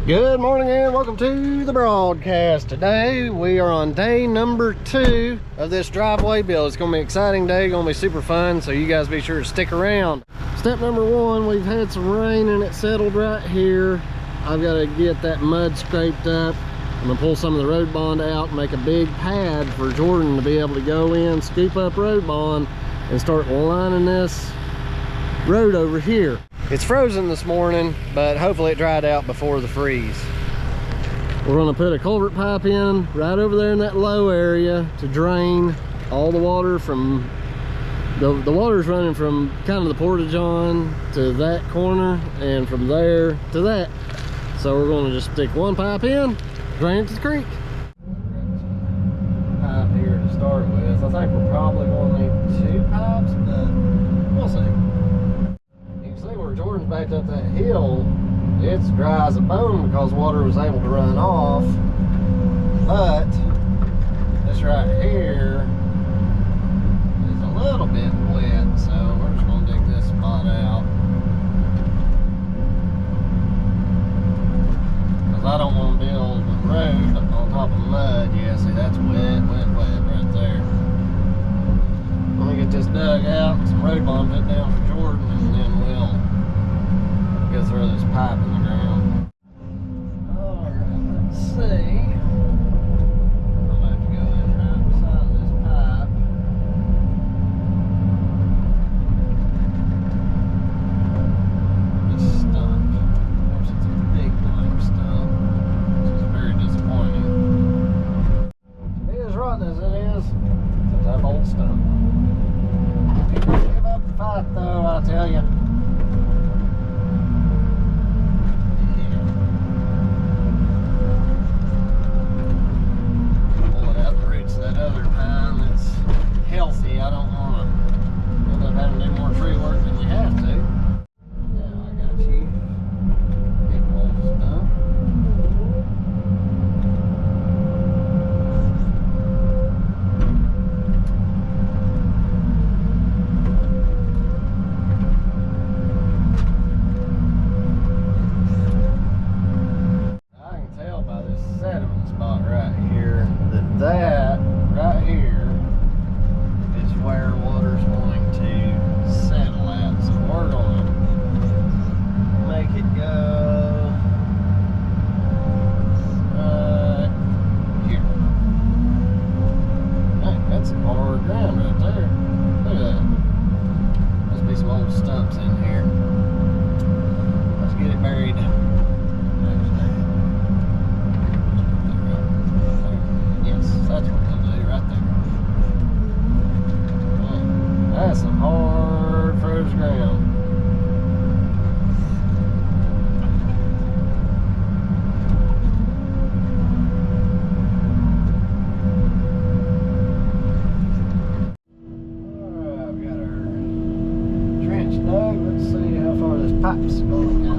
Good morning and welcome to the broadcast. Today we are on day number 2 of this driveway build. It's gonna be an exciting day, gonna be super fun, so you guys be sure to stick around. Step number 1, we've had some rain and it settled right here. I've got to get that mud scraped up. I'm gonna pull some of the road bond out and make a big pad for Jordan to be able to go in, scoop up road bond and start lining this road over here. It's frozen this morning, but hopefully it dried out before the freeze. We're gonna put a culvert pipe in right over there in that low area to drain all the water from, the water's running from kind of the porta-john to that corner and from there to that. So we're gonna just stick one pipe in, drain it to the creek. Pipe here to start with. I think we're probably gonna need 2 pipes, but we'll see. Jordan's backed up that hill, it's dry as a bone because water was able to run off, but this right here is a little bit wet, so we're just going to dig this spot out because I don't want to build a road on top of mud. Yeah, see, that's wet right there. Let me get this dug out and some road bond put down for Jordan, and then we'll go throw this pipe in the ground. Alright, let's see. I'm about to go in right beside this pipe. This stump. Of course, it's a big lime stump, which is very disappointing. To be as rotten as it is, it's a tough old stump. Give up the fight though, I tell you. Healthy. I don't want to end up having to do more tree work than you have to. Now I got you. Big old stump. I can tell by this sediment spot right here that right here is where water's going to settle at. So we're going to make it go right here. Hey, that's some hard ground right there. Look at that. Must be some old stumps in here. Let's get it buried. Yes, that's what we'll do right there. That's some hard frozen ground. Alright, I've got our trench dug. Let's see how far this pipe's going to go.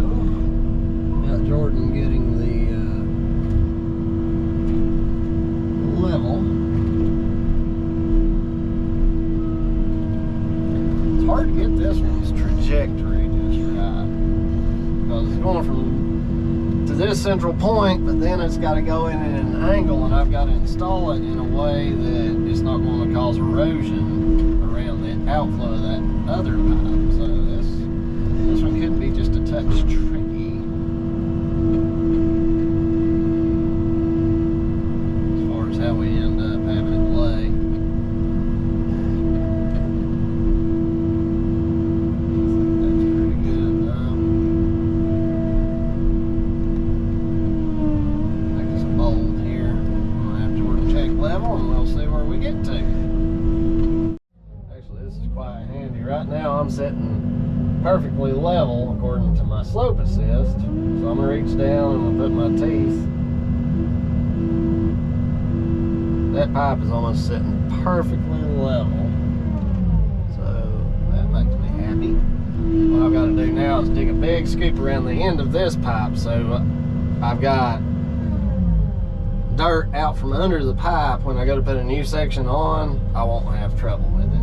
Got Jordan getting the level. It's hard to get this one's trajectory just right because it's going from to this central point, but then it's got to go in at an angle, and I've got to install it in a way that it's not going to cause erosion around the outflow of that other pipe. So this one could be just a touch tricky as far as how we end up having it lay. Right now I'm sitting perfectly level according to my slope assist, so I'm going to reach down and I'm going to put my teeth. That pipe is almost sitting perfectly level, so that makes me happy. What I've got to do now is dig a big scoop around the end of this pipe, so I've got dirt out from under the pipe. When I go to put a new section on, I won't have trouble with it.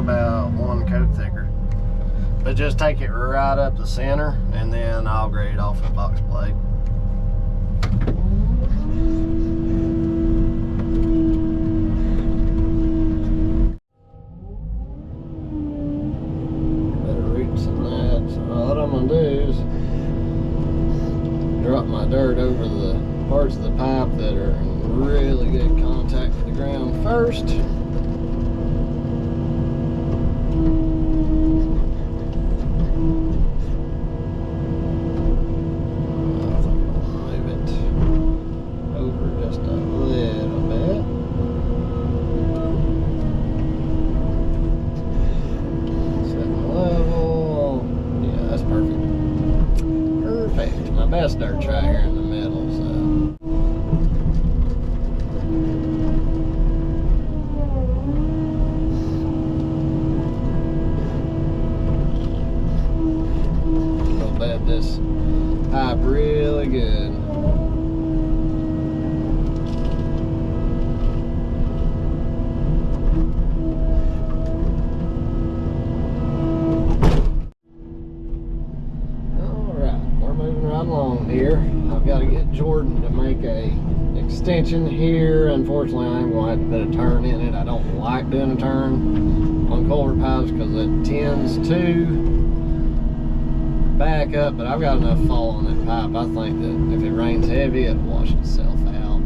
about 1 coat thicker. But just take it right up the center, and then I'll grade it off with a box blade. Drop my dirt over the parts of the pipe that are in really good contact with the ground first. I think I'll move it over just a little bit. Setting level. Yeah, that's perfect. Perfect. My best dirt's right here in the middle, so. I'll bed this pipe really good. Along here, I've got to get Jordan to make a extension here. Unfortunately, I'm going to have to put a turn in it. I don't like doing a turn on culvert pipes because it tends to back up, but I've got enough fall on that pipe. I think that if it rains heavy, it'll wash itself out.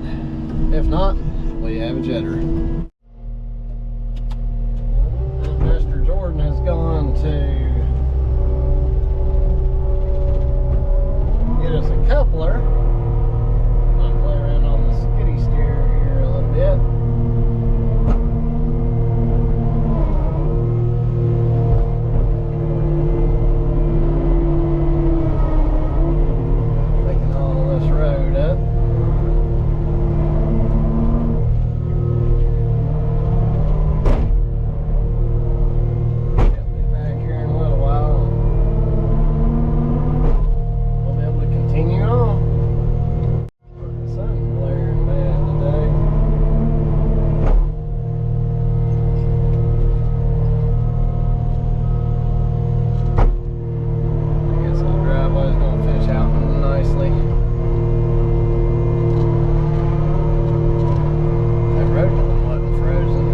If not, we have a jetter. And Mr. Jordan has gone to get us a coupler. Might play around on the skiddy steer here a little bit. Taking all this road up. He'll be back here in a little while. Continue on. The sun's blaring bad today. I guess our driveway's gonna fish out nicely. That road wasn't frozen.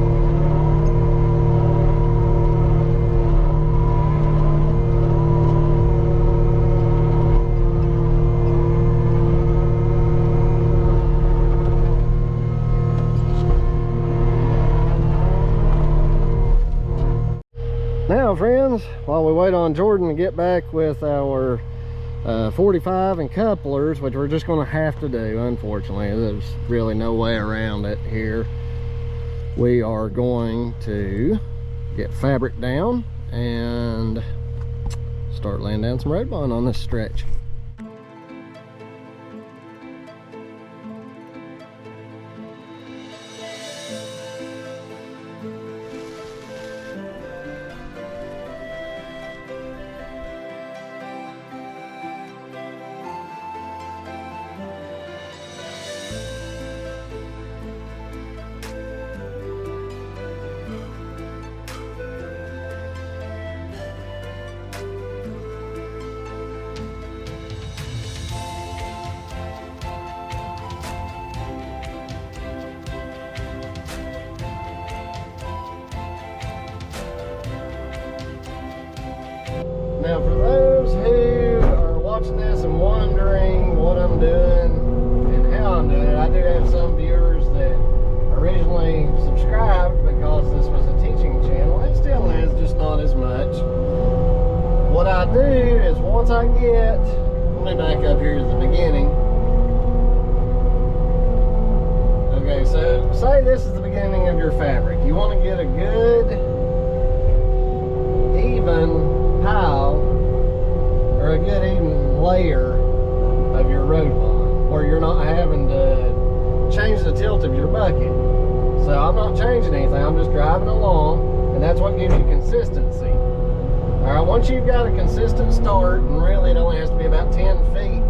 Now friends, while we wait on Jordan to get back with our 45 and couplers, which we're just going to have to do, unfortunately, there's really no way around it here, we are going to get fabric down and start laying down some road bond on this stretch. Now for those who are watching this and wondering what I'm doing and how I'm doing it, I do have some viewers that originally subscribed because this was a teaching channel. It still is, just not as much. What I do is once I get, let me back up here to the beginning. Okay, so say this is the beginning of your fabric. You want to get a good, even pile or a good even layer of your road bond where you're not having to change the tilt of your bucket. So I'm not changing anything, I'm just driving along, and that's what gives you consistency. Alright, once you've got a consistent start, and really it only has to be about 10 feet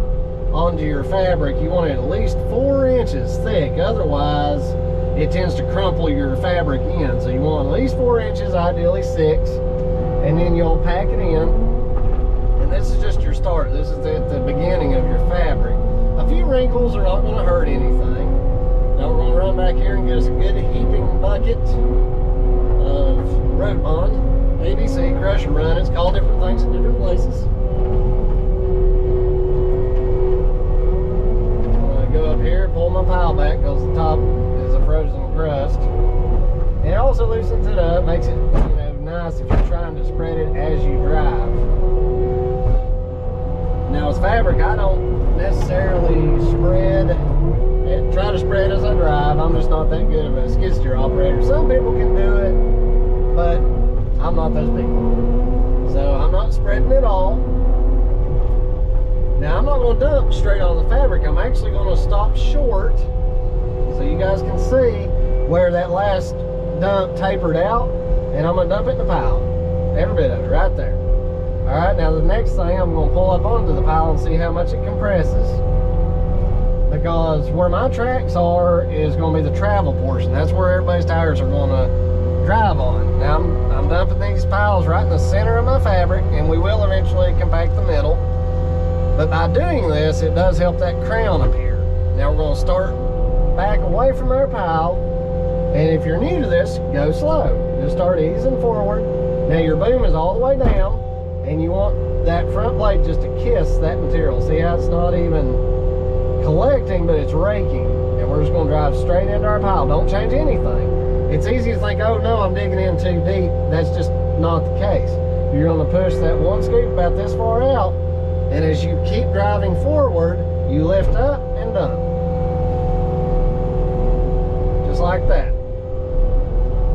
onto your fabric, you want it at least 4 inches thick, otherwise it tends to crumple your fabric in. So you want at least 4 inches, ideally 6, and then you'll pack it in. And this is just your start. This is at the beginning of your fabric. A few wrinkles are not going to hurt anything. Now we're going to run back here and get us a good heaping bucket of road bond, ABC, crusher run. It's called different things in different places. Go up here, pull my pile back because the top is a frozen crust. And it also loosens it up, makes it, you know, nice if you're trying to spread it as you drive. Now with fabric, I don't necessarily try to spread as I drive. I'm just not that good of a skid steer operator. Some people can do it, but I'm not those people. So I'm not spreading it all. Now I'm not going to dump straight on the fabric. I'm actually going to stop short so you guys can see where that last dump tapered out, and I'm going to dump it in the pile. Every bit of it right there. Alright, now the next thing, I'm going to pull up onto the pile and see how much it compresses. Because where my tracks are is going to be the travel portion. That's where everybody's tires are going to drive on. Now I'm dumping these piles right in the center of my fabric, and we will eventually compact the middle. But by doing this, it does help that crown appear. Now we're going to start back away from our pile. And if you're new to this, go slow. Just start easing forward. Now your boom is all the way down, and you want that front blade just to kiss that material. See how it's not even collecting, but it's raking. And we're just going to drive straight into our pile. Don't change anything. It's easy to think, oh no, I'm digging in too deep. That's just not the case. You're going to push that one scoop about this far out, and as you keep driving forward, you lift up and dump. Just like that.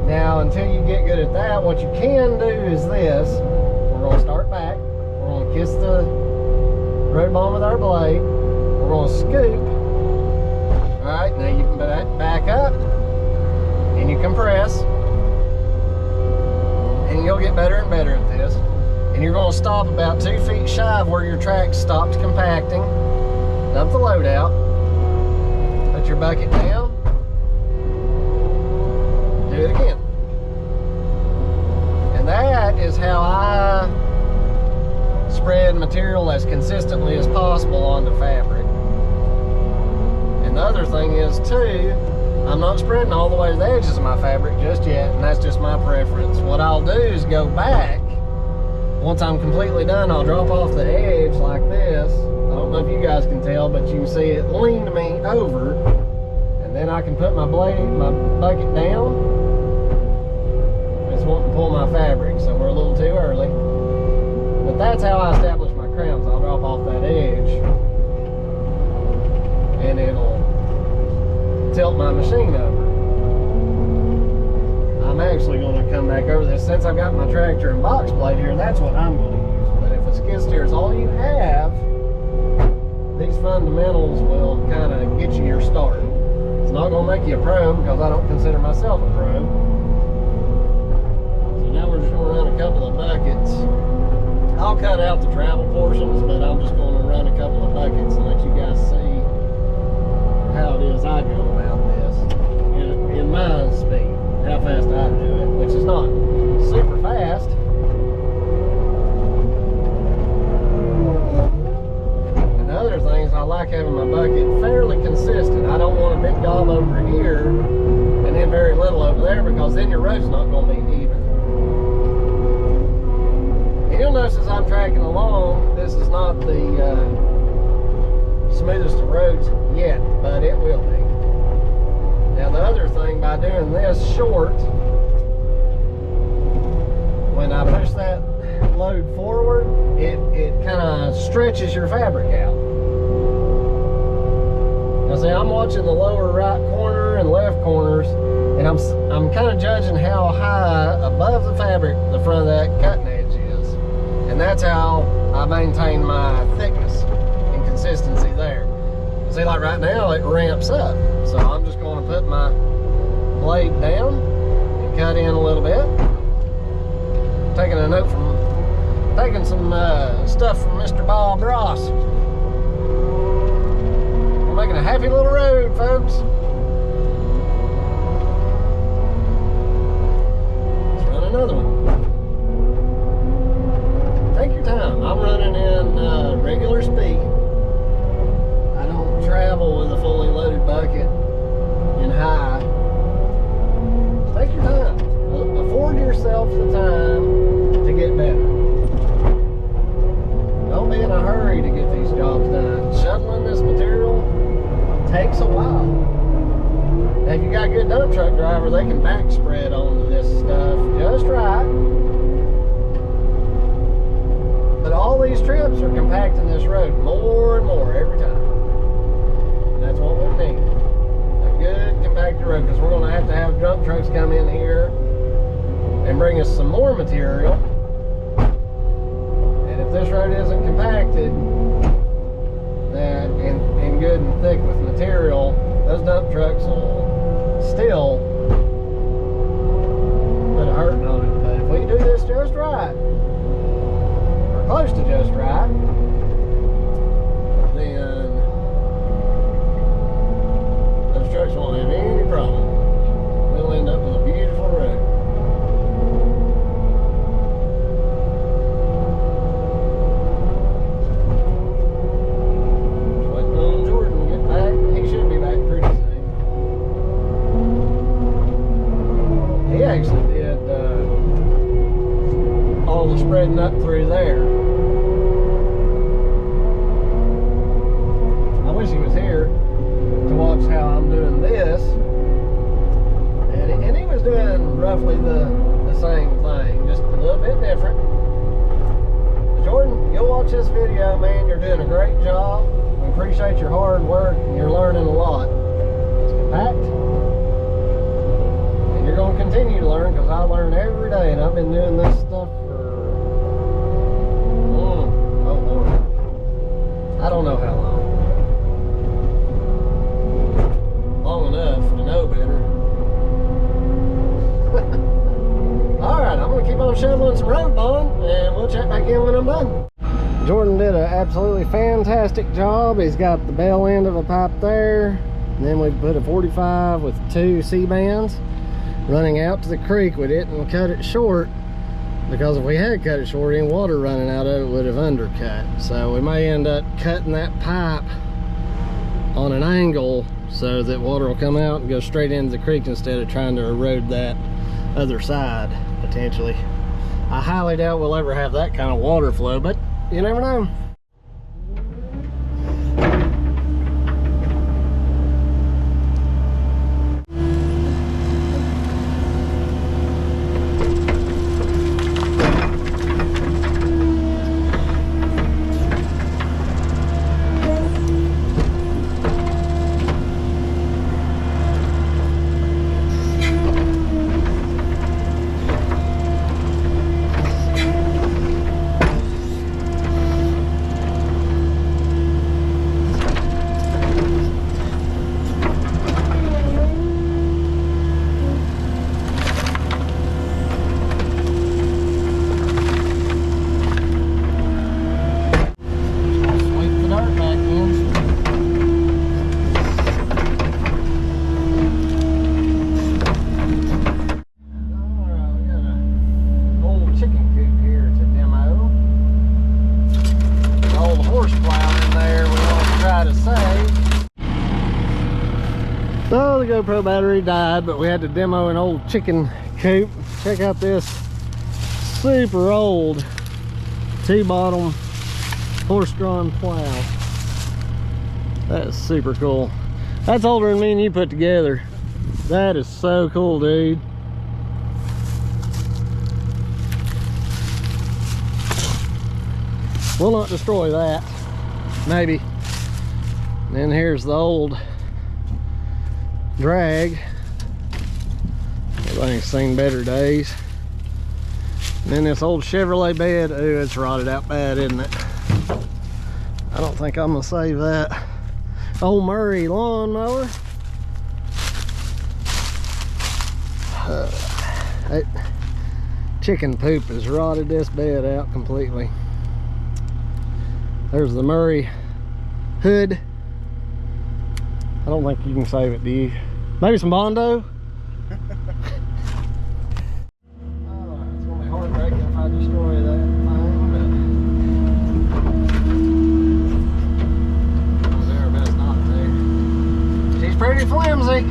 Now, until you get good at that, what you can do is this. We're going to start back. We're going to kiss the road bond with our blade. We're going to scoop. Alright, now you can back up and you compress. And you'll get better and better at this. And you're going to stop about 2 feet shy of where your track stopped compacting. Dump the load out. Put your bucket down. Do it again. And that is how I spread material as consistently as possible onto fabric. And the other thing is too, I'm not spreading all the way to the edges of my fabric just yet, and that's just my preference. What I'll do is go back. Once I'm completely done, I'll drop off the edge like this. I don't know if you guys can tell, but you can see it leaned me over. And then I can put my bucket down. It's wanting to pull my fabric, so we're a little too early. But that's how I establish my crowns. I'll drop off that edge, and it'll tilt my machine over. I'm actually going to come back over this. Since I've got my tractor and box blade here, that's what I'm going to use. But if a skid steer is all you have, these fundamentals will kind of get you your start. It's not going to make you a pro, because I don't consider myself a pro. So now we're just going to run a couple of buckets. I'll cut out the travel portions, but I'm just going to run a couple of buckets and let you guys see how it is I go about this in my speed. How fast I do it, which is not super fast. And the other thing is I like having my bucket fairly consistent. I don't want a big gob over here and then very little over there, because then your road's not going to be even. And you'll notice as I'm tracking along, this is not the smoothest of roads yet, but it will be. Now the other thing, by doing this short, when I push that load forward, it kind of stretches your fabric out. Now see, I'm watching the lower right corner and left corners, and I'm kind of judging how high above the fabric the front of that cutting edge is. And that's how I maintain my thickness and consistency there. See, like right now, it ramps up. So I'm just going to put my blade down and cut in a little bit. Taking some stuff from Mr. Bob Ross. We're making a happy little road, folks. another one. Take your time. I'm running in regular speed. I don't travel with a fully loaded bucket in high. Take your time. Afford yourself the time to get better. Don't be in a hurry to get these jobs done. Shoveling this material takes a while. Now, if you got a good dump truck driver, they can back spread onto this stuff just right. But all these trips are compacting this road more and more every time. And that's what we need. A good compacted road, because we're going to have dump trucks come in here and bring us some more material. And if this road isn't compacted and good and thick with material, those dump trucks will still put a hurting on it. But if we do this just right, or close to just right, then those trucks won't have any problem. We'll end up with a beautiful road. Actually did all the spreading up through there. I wish he was here to watch how I'm doing this, and he was doing roughly the same thing, just a little bit different. Jordan, you'll watch this video, man. You're doing a great job. We appreciate your hard work, and you're learning a lot. It's compact. You're going to continue to learn, because I learn every day, and I've been doing this stuff for, oh Lord, I don't know how long. Long enough to know better. Alright, I'm going to keep on shoveling some road bond, and we'll check back in when I'm done. Jordan did an absolutely fantastic job. He's got the bell end of a pipe there, and then we put a 45 with 2 C-bands running out to the creek. We didn't cut it short, because if we had cut it short, any water running out of it would have undercut. So we may end up cutting that pipe on an angle so that water will come out and go straight into the creek instead of trying to erode that other side, potentially. I highly doubt we'll ever have that kind of water flow, but you never know. So the GoPro battery died, but we had to demo an old chicken coop. Check out this super old T-bottom horse-drawn plow. That is super cool. That's older than me and you put together. That is so cool, dude. We'll not destroy that. Maybe. And then here's the old drag. Everything's seen better days. And then this old Chevrolet bed. Ooh, it's rotted out bad, isn't it? I don't think I'm gonna save that. Old Murray lawnmower. That chicken poop has rotted this bed out completely. There's the Murray hood. I don't think you can save it, do you? Maybe some Bondo? Alright, I destroy that thing, but I'll do our best not to. She's pretty flimsy.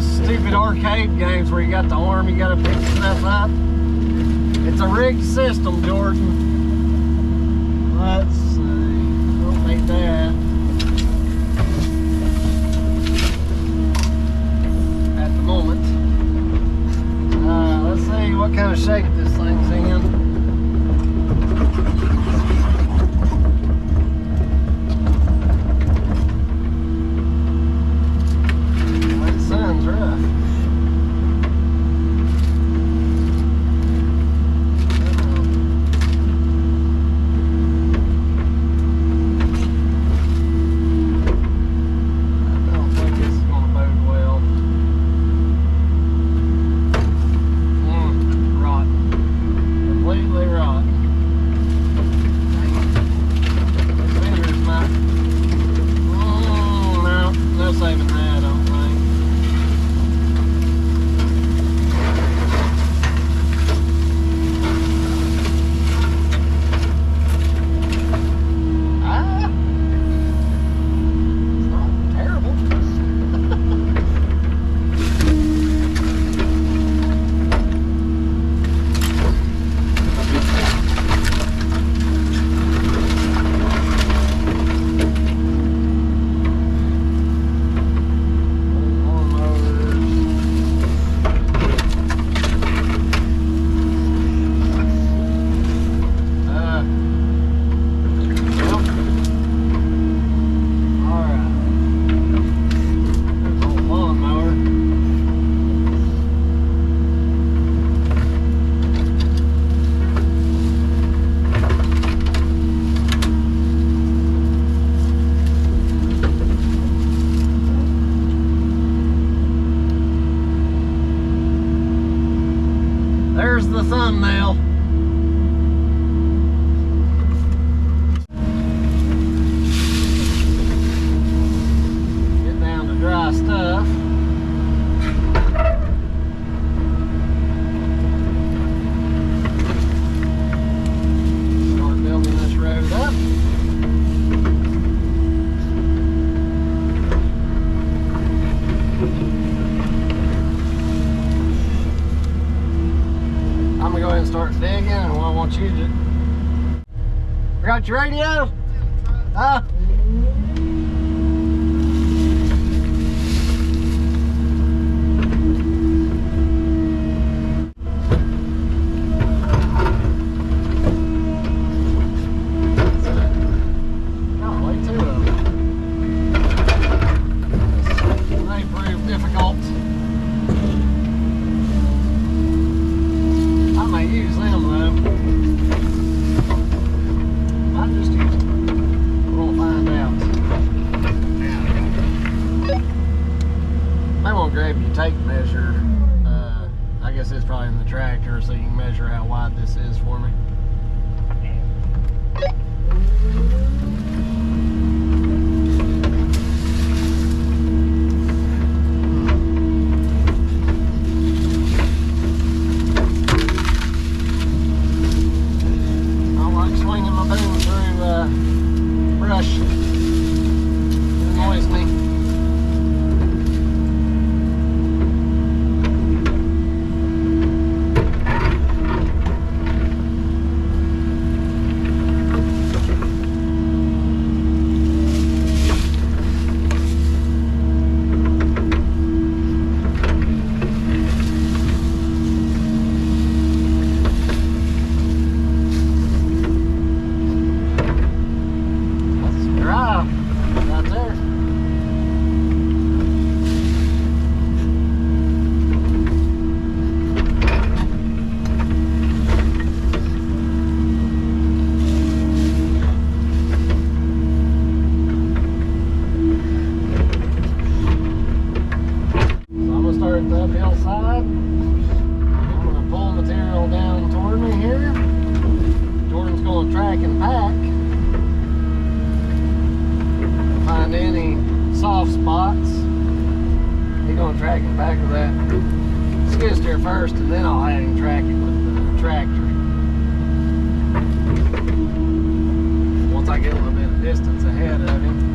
Stupid arcade games where you got the arm, you gotta pick stuff up. It's a rigged system, Jordan. Let's see. Don't need that. At the moment. Let's see what kind of shape this thing's in. There's the thumbnail. Get down to dry stuff. Start building this road up. I'm gonna go ahead and start digging, and what I want you to... Got your radio? Huh? Grab your tape measure. I guess it's probably in the tractor, so you can measure how wide this is for me. I like swinging my boom through brush. It annoys me. Hillside. I'm going to pull material down toward me here. Jordan's going to track and pack. Find any soft spots. He's going to track and pack with that skid steer first, and then I'll have him track it with the tractor. Once I get a little bit of distance ahead of him.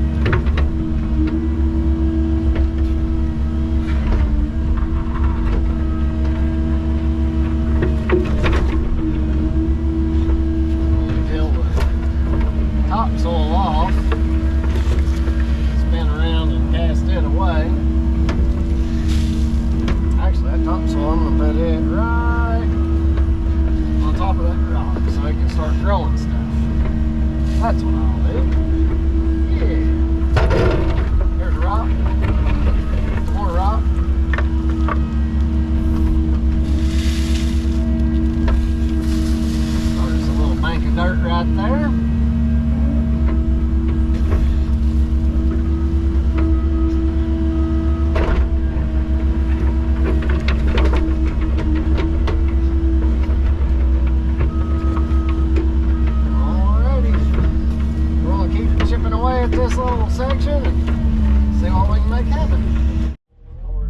Topsoil off, spin around and cast it away. Actually, that topsoil, I'm going to put it right on top of that rock so it can start growing stuff. That's what I'll do. Yeah. There's a rock. More rock. There's a little bank of dirt right there. This little section and see what we can make happen.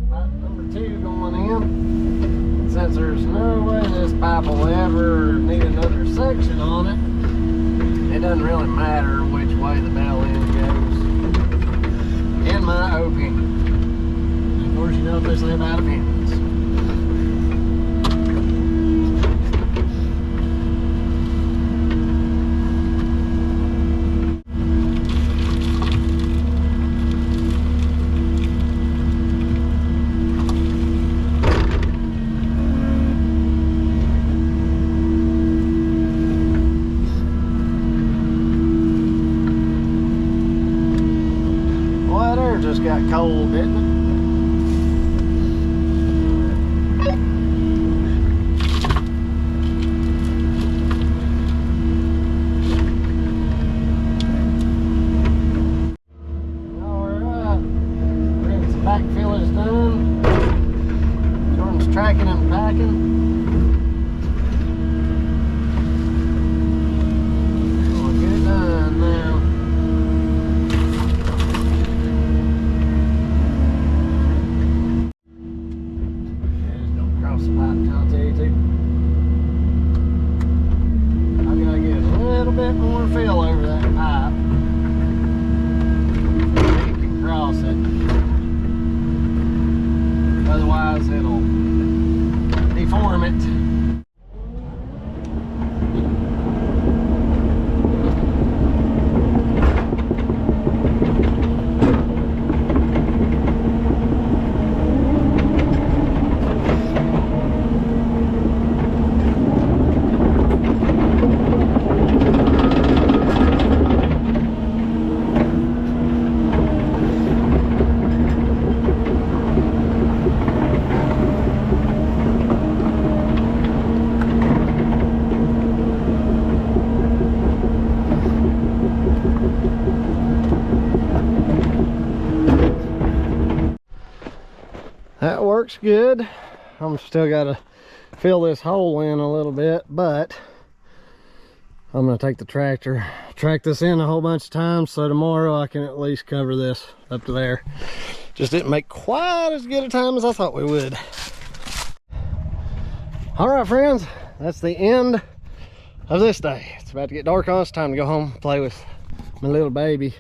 Pipe number 2 going in. Since there's no way this pipe will ever need another section on it, it doesn't really matter which way the bell end goes, in my opinion. And of course, you know they say about opinions. Just got cold, didn't it? Alright, rinse backfill is done. Jordan's tracking and packing. We'll get it done now. Bit more fill over that pipe. You can cross it. Otherwise it'll deform it. That works good. I'm still got to fill this hole in a little bit, but I'm going to take the tractor, track this in a whole bunch of times, so tomorrow I can at least cover this up to there. Just didn't make quite as good a time as I thought we would. All right, friends, that's the end of this day. It's about to get dark on us. Time to go home and play with my little baby.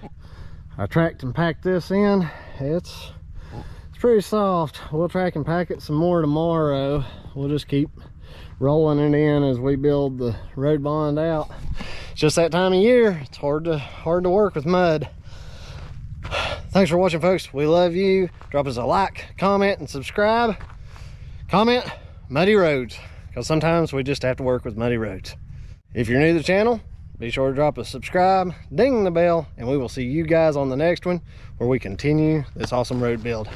I tracked and packed this in. It's pretty soft. We'll track and pack it some more tomorrow. We'll just keep rolling it in as we build the road bond out. It's just that time of year. It's hard to work with mud. Thanks for watching, folks. We love you. Drop us a like, comment, and subscribe. Comment muddy roads, because sometimes we just have to work with muddy roads. If you're new to the channel, be sure to drop a subscribe, ding the bell, and we will see you guys on the next one where we continue this awesome road build.